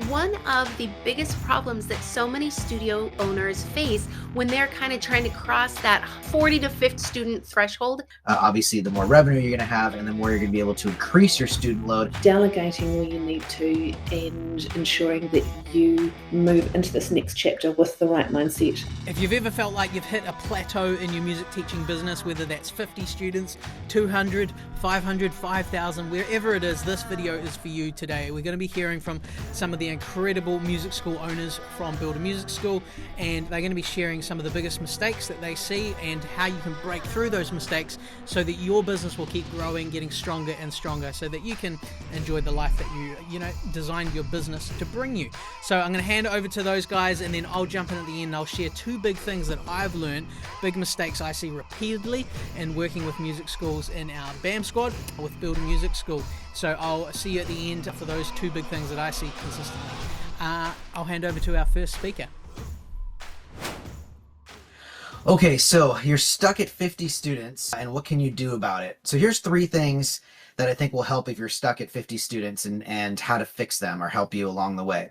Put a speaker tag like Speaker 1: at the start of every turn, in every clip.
Speaker 1: One of the biggest problems that so many studio owners face when they're kind of trying to cross that 40 to 50 student threshold.
Speaker 2: Obviously, the more revenue you're going to have and the more you're going to be able to increase your student load.
Speaker 3: Delegating where you need to and ensuring that you move into this next chapter with the right mindset.
Speaker 4: If you've ever felt like you've hit a plateau in your music teaching business, whether that's 50 students, 200, 500, 5,000, wherever it is, this video is for you today. We're going to be hearing from some of the incredible music school owners from Build a Music School, and they're going to be sharing some of the biggest mistakes that they see and how you can break through those mistakes so that your business will keep growing, getting stronger and stronger, so that you can enjoy the life that you designed your business to bring you. So I'm going to hand it over to those guys, and then I'll jump in at the end and I'll share two big things that I've learned, big mistakes I see repeatedly in working with music schools in our BAM squad with Build a Music School. So I'll see you at the end for those two big things that I see consistently. I'll hand over to our first speaker.
Speaker 2: Okay, so you're stuck at 50 students, and what can you do about it? So here's three things that I think will help if you're stuck at 50 students and how to fix them or help you along the way.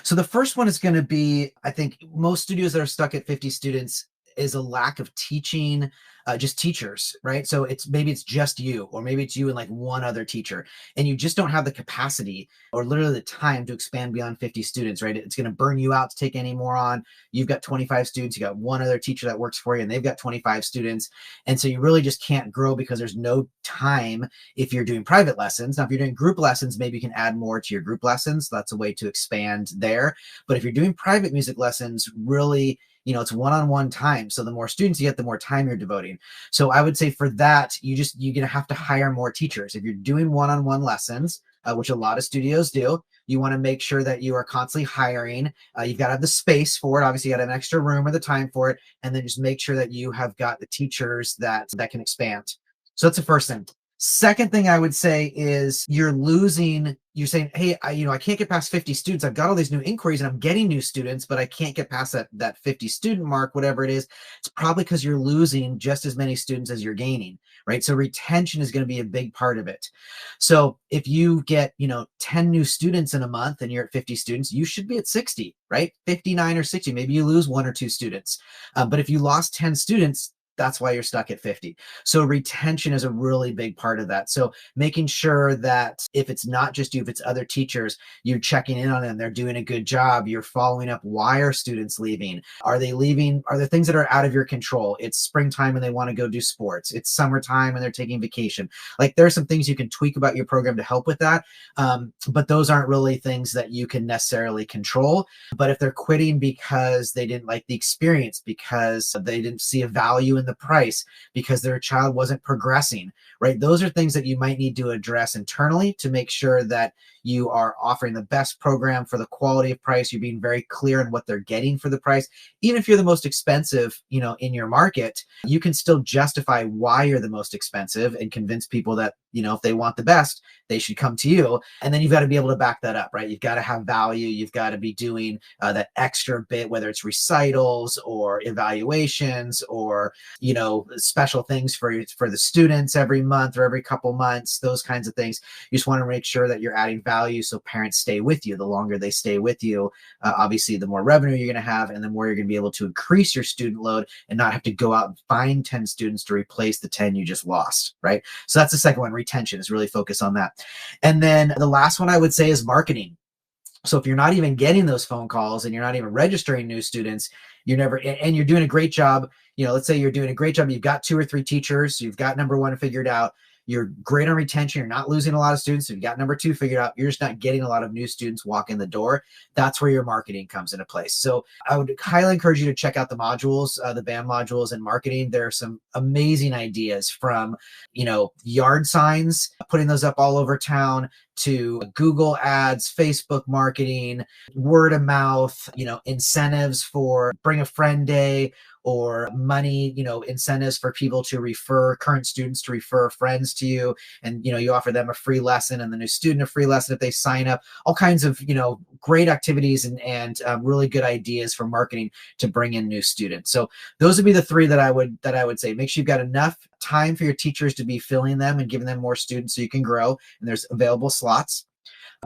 Speaker 2: So the first one is going to be, I think most studios that are stuck at 50 students is a lack of teaching, just teachers, right? So maybe it's just you, or maybe it's you and like one other teacher, and you just don't have the capacity or literally the time to expand beyond 50 students, right? It's going to burn you out to take any more on. You've got 25 students, you got one other teacher that works for you, and they've got 25 students. And so you really just can't grow because there's no time if you're doing private lessons. Now, if you're doing group lessons, maybe you can add more to your group lessons. That's a way to expand there. But if you're doing private music lessons, really, it's one-on-one time. So the more students you get, the more time you're devoting. So I would say for that, you're going to have to hire more teachers. If you're doing one-on-one lessons, which a lot of studios do, you want to make sure that you are constantly hiring. You've got to have the space for it. Obviously, you got to have an extra room or the time for it. And then just make sure that you have got the teachers that can expand. So that's the first thing. Second thing I would say is you're saying, hey, I can't get past 50 students. I've got all these new inquiries and I'm getting new students, but I can't get past that 50 student mark, whatever it is. It's probably because you're losing just as many students as you're gaining, right? So retention is going to be a big part of it. So if you get, 10 new students in a month and you're at 50 students, you should be at 60, right? 59 or 60. Maybe you lose one or two students. But if you lost 10 students, that's why you're stuck at 50. So retention is a really big part of that. So making sure that if it's not just you, if it's other teachers, you're checking in on them, they're doing a good job, you're following up. Why are students leaving? Are they leaving? Are there things that are out of your control? It's springtime and they want to go do sports. It's summertime and they're taking vacation. Like there are some things you can tweak about your program to help with that. But those aren't really things that you can necessarily control. But if they're quitting because they didn't like the experience, because they didn't see a value in the price, because their child wasn't progressing, right? Those are things that you might need to address internally to make sure that you are offering the best program for the quality of price. You're being very clear on what they're getting for the price. Even if you're the most expensive, in your market, you can still justify why you're the most expensive and convince people that, if they want the best, they should come to you. And then you've got to be able to back that up, right? You've got to have value. You've got to be doing that extra bit, whether it's recitals or evaluations or, special things for the students every month or every couple months, those kinds of things. You just want to make sure that you're adding value so parents stay with you. The longer they stay with you, obviously, the more revenue you're going to have, and the more you're going to be able to increase your student load and not have to go out and find 10 students to replace the 10 you just lost, right? So that's the second one. Retention is really focus on that. And then the last one I would say is marketing. So if you're not even getting those phone calls and you're not even registering new students, and you're doing a great job, let's say you're doing a great job, you've got 2 or 3 teachers, you've got number 1 figured out, you're great on retention, you're not losing a lot of students, you've got number 2 figured out, you're just not getting a lot of new students walk in the door. That's where your marketing comes into place. So I would highly encourage you to check out the modules, the BAM modules and marketing. There are some amazing ideas from, yard signs, putting those up all over town, to Google ads, Facebook marketing, word of mouth, incentives for bring a friend day, or money, incentives for people to refer current students to refer friends to you. And, you offer them a free lesson and the new student a free lesson if they sign up. All kinds of, great activities and really good ideas for marketing to bring in new students. So those would be the 3 that I would say. Make sure you've got enough time for your teachers to be filling them and giving them more students so you can grow, and there's available slots.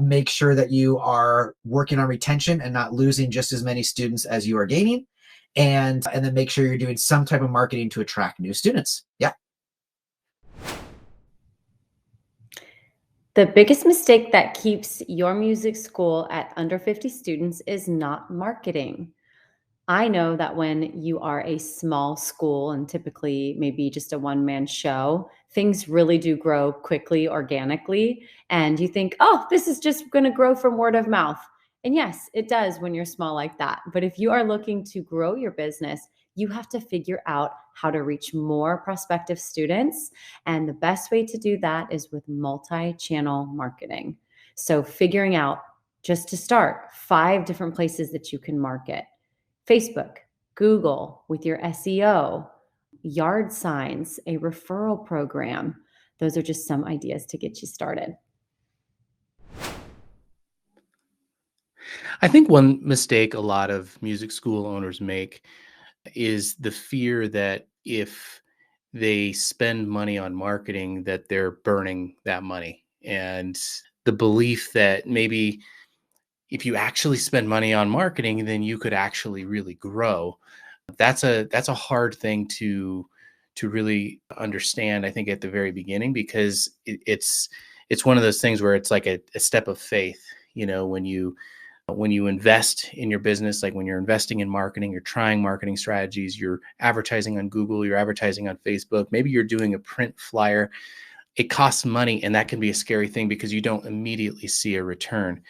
Speaker 2: Make sure that you are working on retention and not losing just as many students as you are gaining. And then make sure you're doing some type of marketing to attract new students. Yeah.
Speaker 5: The biggest mistake that keeps your music school at under 50 students is not marketing. I know that when you are a small school and typically maybe just a one-man show, things really do grow quickly, organically. And you think, oh, this is just going to grow from word of mouth. And yes, it does when you're small like that. But if you are looking to grow your business, you have to figure out how to reach more prospective students. And the best way to do that is with multi-channel marketing. So figuring out, just to start, 5 different places that you can market. Facebook, Google with your SEO, yard signs, a referral program. Those are just some ideas to get you started.
Speaker 6: I think one mistake a lot of music school owners make is the fear that if they spend money on marketing, that they're burning that money. And the belief that maybe if you actually spend money on marketing, then you could actually really grow. That's a hard thing to really understand, I think, at the very beginning, because it's one of those things where it's like a step of faith. When you invest in your business, like when you're investing in marketing, you're trying marketing strategies, you're advertising on Google, you're advertising on Facebook, maybe you're doing a print flyer. It costs money, and that can be a scary thing because you don't immediately see a return.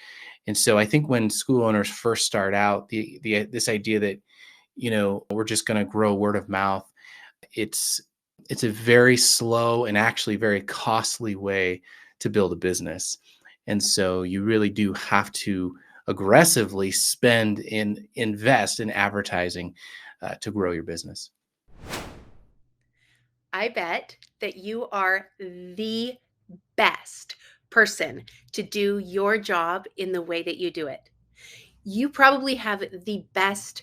Speaker 6: And so I think when school owners first start out, this idea that, we're just going to grow word of mouth, it's a very slow and actually very costly way to build a business. And so you really do have to aggressively invest in advertising to grow your business.
Speaker 1: I bet that you are the best person to do your job in the way that you do it. You probably have the best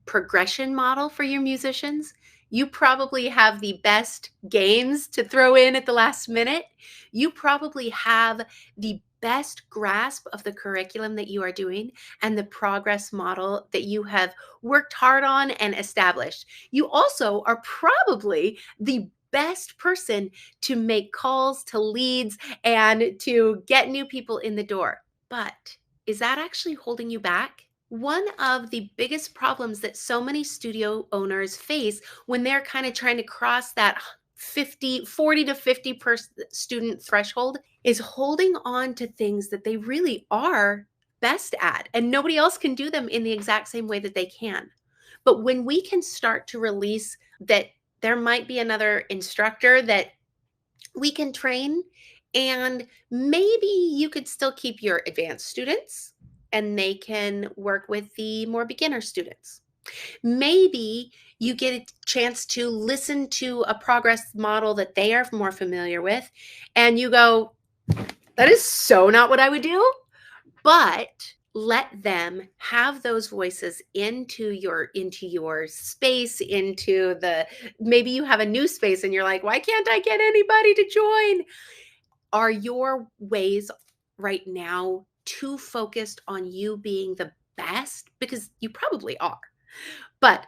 Speaker 1: progression model for your musicians. You probably have the best games to throw in at the last minute. You probably have the best grasp of the curriculum that you are doing and the progress model that you have worked hard on and established. You also are probably the best person to make calls to leads and to get new people in the door. But is that actually holding you back? One of the biggest problems that so many studio owners face when they're kind of trying to cross that 40 to 50 per student threshold is holding on to things that they really are best at, and nobody else can do them in the exact same way that they can. But when we can start to release that there might be another instructor that we can train, and maybe you could still keep your advanced students and they can work with the more beginner students. Maybe you get a chance to listen to a progress model that they are more familiar with, and you go, that is so not what I would do. But let them have those voices into your space, maybe you have a new space and you're like, why can't I get anybody to join? Are your ways right now too focused on you being the best? Because you probably are. But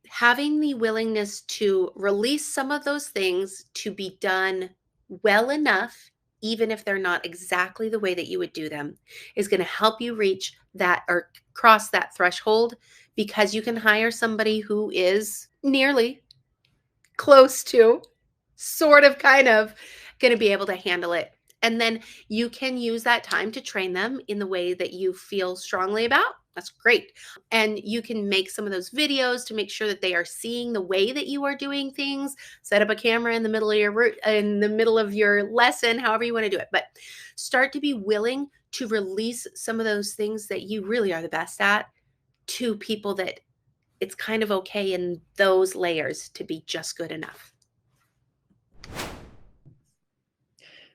Speaker 1: having the willingness to release some of those things to be done well enough, even if they're not exactly the way that you would do them, is going to help you reach that or cross that threshold, because you can hire somebody who is nearly close to sort of kind of going to be able to handle it. And then you can use that time to train them in the way that you feel strongly about. That's great. And you can make some of those videos to make sure that they are seeing the way that you are doing things. Set up a camera in the middle of your lesson, however you want to do it. But start to be willing to release some of those things that you really are the best at to people that it's kind of okay in those layers to be just good enough.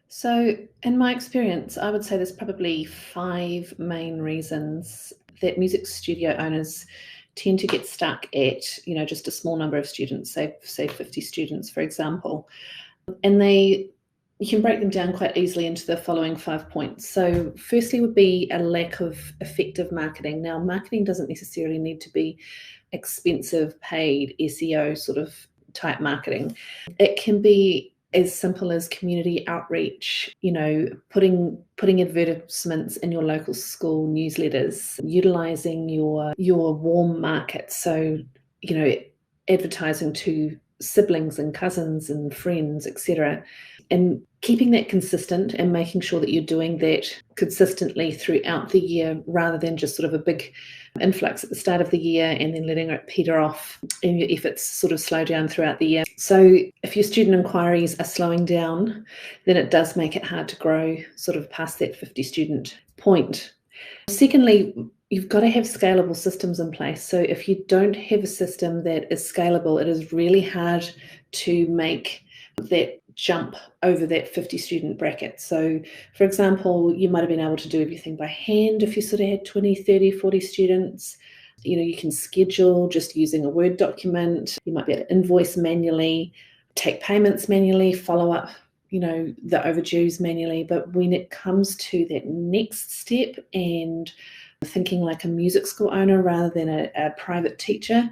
Speaker 3: So in my experience, I would say there's probably 5 main reasons that music studio owners tend to get stuck at, just a small number of students, say 50 students, for example. And they you can break them down quite easily into the following 5 points. So firstly would be a lack of effective marketing. Now, marketing doesn't necessarily need to be expensive, paid SEO sort of type marketing. It can be as simple as community outreach, putting advertisements in your local school newsletters, utilizing your warm market. So, advertising to siblings and cousins and friends, etc. And keeping that consistent and making sure that you're doing that consistently throughout the year, rather than just sort of a big influx at the start of the year and then letting it peter off and your efforts sort of slow down throughout the year. So if your student inquiries are slowing down, then it does make it hard to grow sort of past that 50 student point. Secondly, you've got to have scalable systems in place. So if you don't have a system that is scalable, it is really hard to make that jump over that 50 student bracket. So for example, you might have been able to do everything by hand if you sort of had 20, 30, 40 students. You can schedule just using a Word document. You might be able to invoice manually, take payments manually, follow up the overdues manually. But when it comes to that next step and thinking like a music school owner rather than a private teacher,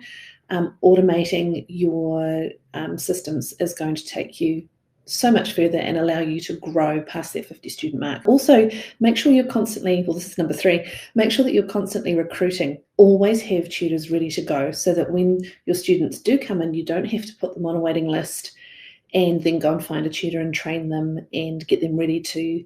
Speaker 3: automating your systems is going to take you so much further and allow you to grow past that 50 student mark. Also, make sure you're constantly, this is number 3, make sure that you're constantly recruiting. Always have tutors ready to go so that when your students do come in, you don't have to put them on a waiting list and then go and find a tutor and train them and get them ready to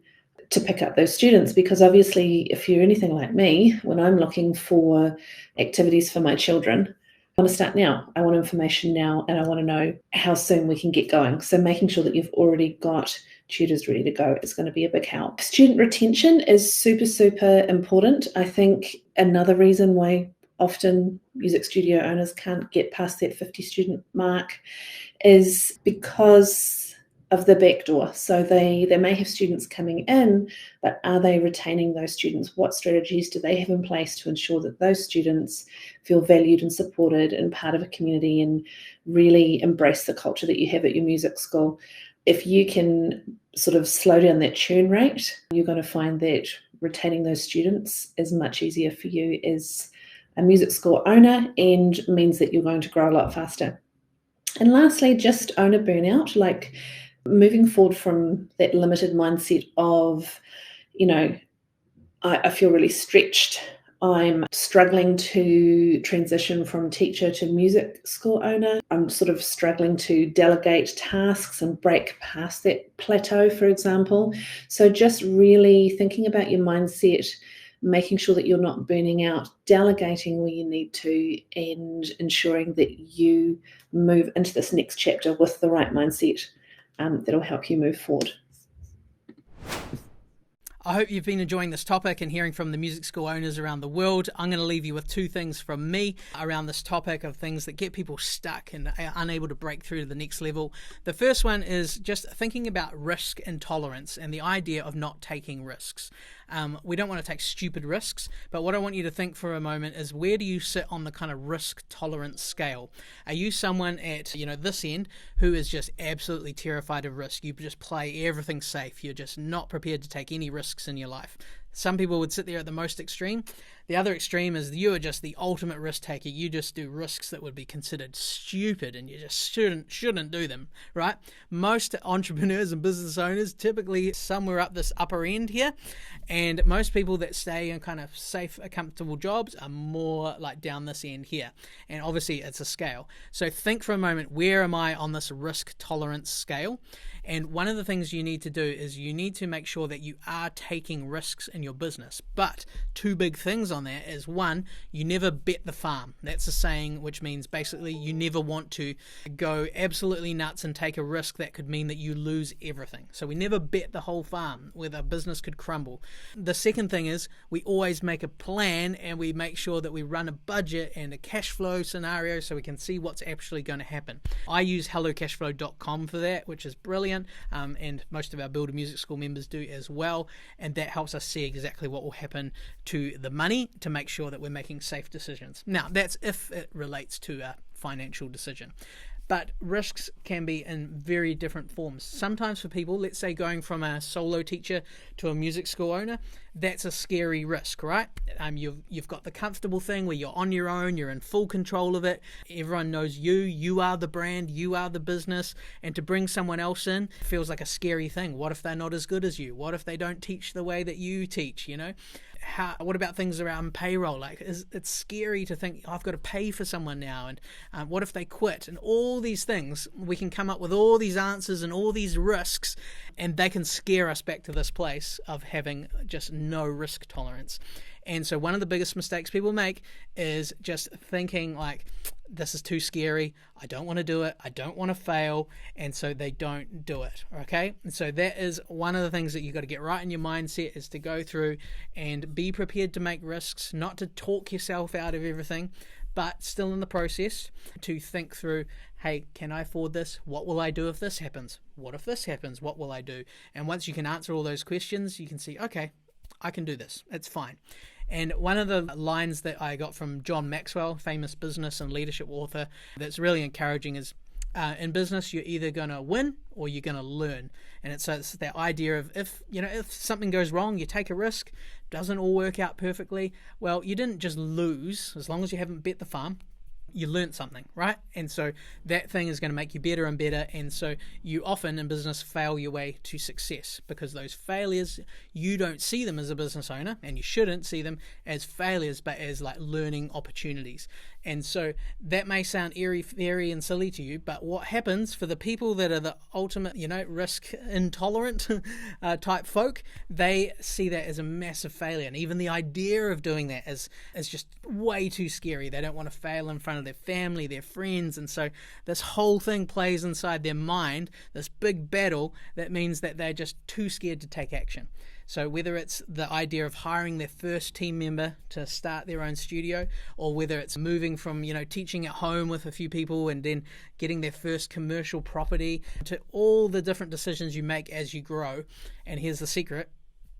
Speaker 3: pick up those students. Because obviously, if you're anything like me, when I'm looking for activities for my children, I want to start now. I want information now, and I want to know how soon we can get going. So making sure that you've already got tutors ready to go is going to be a big help. Student retention is super, super important. I think another reason why often music studio owners can't get past that 50 student mark is because of the back door. So they may have students coming in, but are they retaining those students? What strategies do they have in place to ensure that those students feel valued and supported and part of a community and really embrace the culture that you have at your music school? If you can sort of slow down that churn rate, you're going to find that retaining those students is much easier for you as a music school owner and means that you're going to grow a lot faster. And lastly, just owner burnout, like moving forward from that limited mindset of, I feel really stretched. I'm struggling to transition from teacher to music school owner. I'm sort of struggling to delegate tasks and break past that plateau, for example. So just really thinking about your mindset, making sure that you're not burning out, delegating where you need to, and ensuring that you move into this next chapter with the right mindset. That'll help you move forward.
Speaker 4: I hope you've been enjoying this topic and hearing from the music school owners around the world. I'm going to leave you with 2 things from me around this topic of things that get people stuck and are unable to break through to the next level. The first one is just thinking about risk intolerance and the idea of not taking risks. We don't want to take stupid risks, but what I want you to think for a moment is, where do you sit on the kind of risk tolerance scale? Are you someone at this end who is just absolutely terrified of risk? You just play everything safe. You're just not prepared to take any risks in your life. Some people would sit there at the most extreme. The other extreme is you are just the ultimate risk taker. You just do risks that would be considered stupid and you just shouldn't do them, right? Most entrepreneurs and business owners typically somewhere up this upper end here, and most people that stay in kind of safe, comfortable jobs are more like down this end here. And obviously it's a scale. So think for a moment, where am I on this risk tolerance scale? And one of the things you need to do is you need to make sure that you are taking risks in your business. But 2 big things on that is, 1, you never bet the farm. That's a saying which means basically you never want to go absolutely nuts and take a risk that could mean that you lose everything. So we never bet the whole farm where the business could crumble. The second thing is we always make a plan and we make sure that we run a budget and a cash flow scenario so we can see what's actually going to happen. I use hellocashflow.com for that, which is brilliant. And most of our Builder Music School members do as well, and that helps us see exactly what will happen to the money to make sure that we're making safe decisions. Now, that's if it relates to a financial decision. But risks can be in very different forms. Sometimes for people, let's say going from a solo teacher to a music school owner, that's a scary risk, right? You've got the comfortable thing where you're on your own, you're in full control of it. Everyone knows you are the brand, you are the business, and to bring someone else in feels like a scary thing. What if they're not as good as you? What if they don't teach the way that you teach, you know? What about things around payroll? Like, it's scary to think, I've got to pay for someone now, and what if they quit? And all these things, we can come up with all these answers and all these risks, and they can scare us back to this place of having just no risk tolerance. And so one of the biggest mistakes people make is just thinking like, this is too scary, I don't want to do it, I don't want to fail, and so they don't do it, okay? And so that is one of the things that you've got to get right in your mindset, is to go through and be prepared to make risks, not to talk yourself out of everything, but still in the process to think through, hey, can I afford this? What will I do if this happens? What if this happens? What will I do? And once you can answer all those questions, you can see, okay, I can do this, it's fine. And one of the lines that I got from John Maxwell, famous business and leadership author, that's really encouraging is, in business, you're either going to win or you're going to learn. And it's that idea of if something goes wrong, you take a risk, doesn't all work out perfectly, well, you didn't just lose. As long as you haven't bet the farm, you learned something, right? And so that thing is going to make you better and better. And so you often in business fail your way to success, because those failures, you don't see them as a business owner, and you shouldn't see them as failures, but as like learning opportunities. And so that may sound airy fairy and silly to you, but what happens for the people that are the ultimate, risk intolerant type folk, they see that as a massive failure. And even the idea of doing that is just way too scary. They don't want to fail in front of their family, their friends. And so this whole thing plays inside their mind, this big battle that means that they're just too scared to take action. So whether it's the idea of hiring their first team member to start their own studio, or whether it's moving from, teaching at home with a few people and then getting their first commercial property, to all the different decisions you make as you grow. And here's the secret: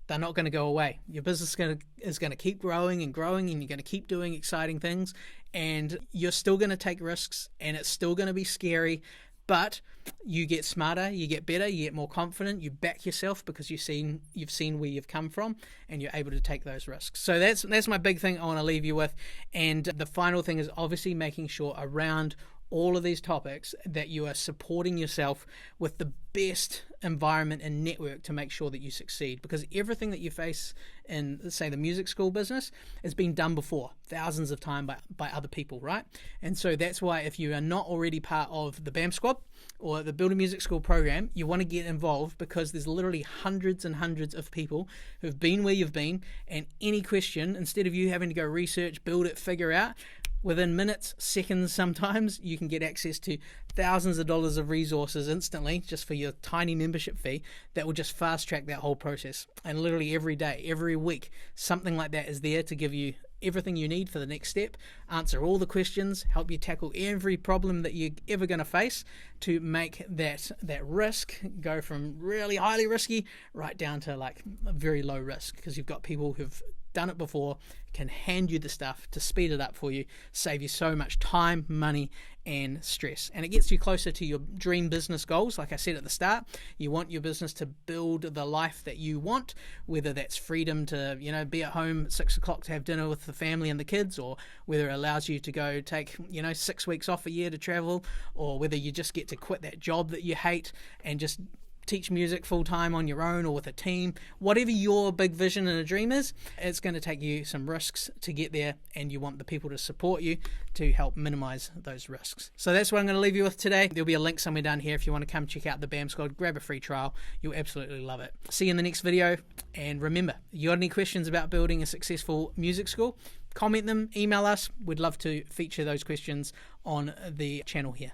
Speaker 4: they're not going to go away. Your business is going to keep growing and growing, and you're going to keep doing exciting things, and you're still going to take risks, and it's still going to be scary. But you get smarter, you get better, you get more confident, you back yourself because you've seen where you've come from, and you're able to take those risks. So that's my big thing I want to leave you with. And the final thing is obviously making sure around all of these topics that you are supporting yourself with the best environment and network to make sure that you succeed, because everything that you face in, say, the music school business has been done before thousands of times by other people, right? And so that's why if you are not already part of the BAM Squad or the Build a Music School program, you want to get involved, because there's literally hundreds and hundreds of people who've been where you've been, and any question, instead of you having to go research, build it, figure out, within minutes, seconds sometimes, you can get access to thousands of dollars of resources instantly just for your tiny membership fee that will just fast track that whole process. And literally every day, every week, something like that is there to give you everything you need for the next step, answer all the questions, help you tackle every problem that you're ever going to face, to make that risk go from really highly risky right down to like a very low risk, because you've got people who've done it before, can hand you the stuff to speed it up for you, save you so much time, money, and stress. And it gets you closer to your dream business goals. Like I said at the start, you want your business to build the life that you want, whether that's freedom to, be at home at 6 o'clock to have dinner with the family and the kids, or whether it allows you to go take, 6 weeks off a year to travel, or whether you just get to quit that job that you hate and just teach music full-time on your own or with a team. Whatever your big vision and a dream is, it's going to take you some risks to get there, and you want the people to support you to help minimize those risks. So that's what I'm going to leave you with today. There'll be a link somewhere down here if you want to come check out the BAM Squad, grab a free trial. You'll absolutely love it. See you in the next video, and remember, you got any questions about building a successful music school, comment them, email us. We'd love to feature those questions on the channel here.